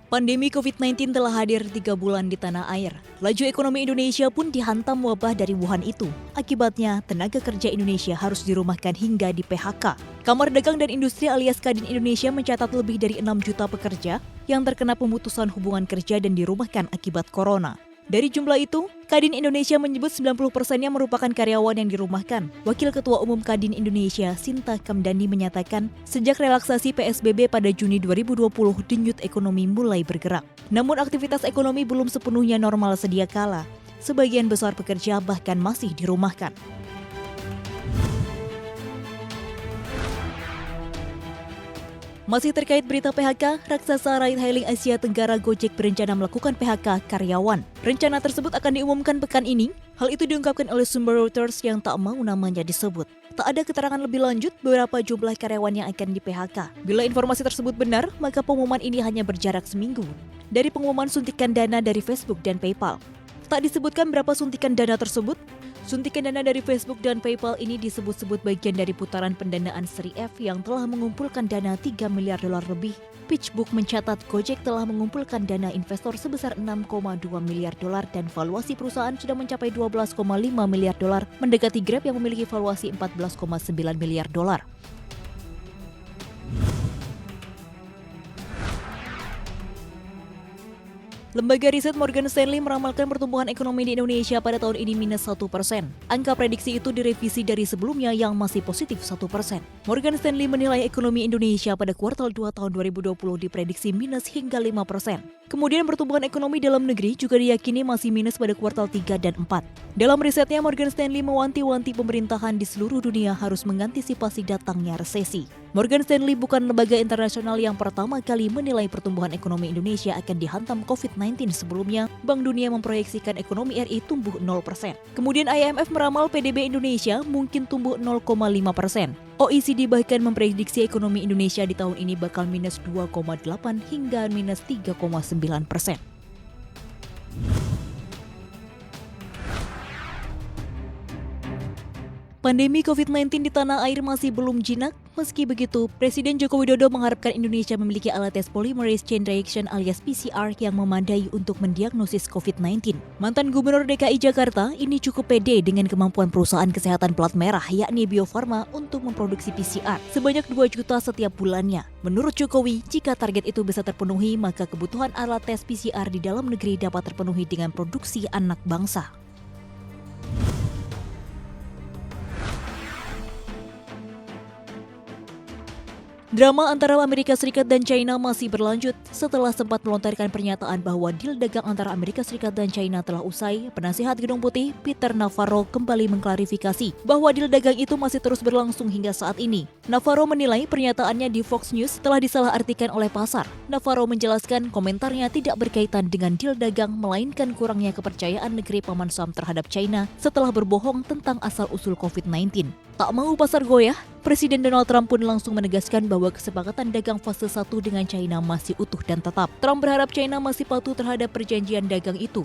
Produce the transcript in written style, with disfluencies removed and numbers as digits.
Pandemi COVID-19 telah hadir 3 bulan di tanah air. Laju ekonomi Indonesia pun dihantam wabah dari Wuhan itu. Akibatnya, tenaga kerja Indonesia harus dirumahkan hingga di PHK. Kamar Dagang dan Industri alias Kadin Indonesia mencatat lebih dari 6 juta pekerja yang terkena pemutusan hubungan kerja dan dirumahkan akibat corona. Dari jumlah itu, Kadin Indonesia menyebut 90%-nya merupakan karyawan yang dirumahkan. Wakil Ketua Umum Kadin Indonesia, Sinta Kamdani menyatakan, sejak relaksasi PSBB pada Juni 2020, denyut ekonomi mulai bergerak. Namun aktivitas ekonomi belum sepenuhnya normal sedia kala. Sebagian besar pekerja bahkan masih dirumahkan. Masih terkait berita PHK, raksasa ride-hailing Asia Tenggara Gojek berencana melakukan PHK karyawan. Rencana tersebut akan diumumkan pekan ini. Hal itu diungkapkan oleh sumber Reuters yang tak mau namanya disebut. Tak ada keterangan lebih lanjut berapa jumlah karyawan yang akan di-PHK. Bila informasi tersebut benar, maka pengumuman ini hanya berjarak seminggu dari pengumuman suntikan dana dari Facebook dan PayPal. Tak disebutkan berapa suntikan dana tersebut. Suntikan dana dari Facebook dan PayPal ini disebut-sebut bagian dari putaran pendanaan Seri F yang telah mengumpulkan dana $3 miliar lebih. PitchBook mencatat Gojek telah mengumpulkan dana investor sebesar $6,2 miliar dan valuasi perusahaan sudah mencapai $12,5 miliar, mendekati Grab yang memiliki valuasi $14,9 miliar. Lembaga riset Morgan Stanley meramalkan pertumbuhan ekonomi di Indonesia pada tahun ini minus 1%. Angka prediksi itu direvisi dari sebelumnya yang masih positif 1%. Morgan Stanley menilai ekonomi Indonesia pada kuartal 2 tahun 2020 diprediksi minus hingga 5%. Kemudian pertumbuhan ekonomi dalam negeri juga diyakini masih minus pada kuartal 3 dan 4. Dalam risetnya, Morgan Stanley mewanti-wanti pemerintahan di seluruh dunia harus mengantisipasi datangnya resesi. Morgan Stanley bukan lembaga internasional yang pertama kali menilai pertumbuhan ekonomi Indonesia akan dihantam COVID-19 sebelumnya. Bank Dunia memproyeksikan ekonomi RI tumbuh 0%. Kemudian IMF meramal PDB Indonesia mungkin tumbuh 0,5%. OECD bahkan memprediksi ekonomi Indonesia di tahun ini bakal minus 2,8 hingga minus 3,9%. Pandemi COVID-19 di tanah air masih belum jinak. Meski begitu, Presiden Joko Widodo mengharapkan Indonesia memiliki alat tes polymerase chain reaction alias PCR yang memadai untuk mendiagnosis COVID-19. Mantan Gubernur DKI Jakarta ini cukup pede dengan kemampuan perusahaan kesehatan plat merah yakni Bio Farma untuk memproduksi PCR sebanyak 2 juta setiap bulannya. Menurut Jokowi, jika target itu bisa terpenuhi, maka kebutuhan alat tes PCR di dalam negeri dapat terpenuhi dengan produksi anak bangsa. Drama antara Amerika Serikat dan China masih berlanjut. Setelah sempat melontarkan pernyataan bahwa deal dagang antara Amerika Serikat dan China telah usai, penasihat Gedung Putih Peter Navarro kembali mengklarifikasi bahwa deal dagang itu masih terus berlangsung hingga saat ini. Navarro menilai pernyataannya di Fox News telah disalahartikan oleh pasar. Navarro menjelaskan komentarnya tidak berkaitan dengan deal dagang, melainkan kurangnya kepercayaan negeri Paman Sam terhadap China setelah berbohong tentang asal-usul COVID-19. Tak mau pasar goyah, Presiden Donald Trump pun langsung menegaskan bahwa kesepakatan dagang fase 1 dengan China masih utuh dan tetap. Trump berharap China masih patuh terhadap perjanjian dagang itu.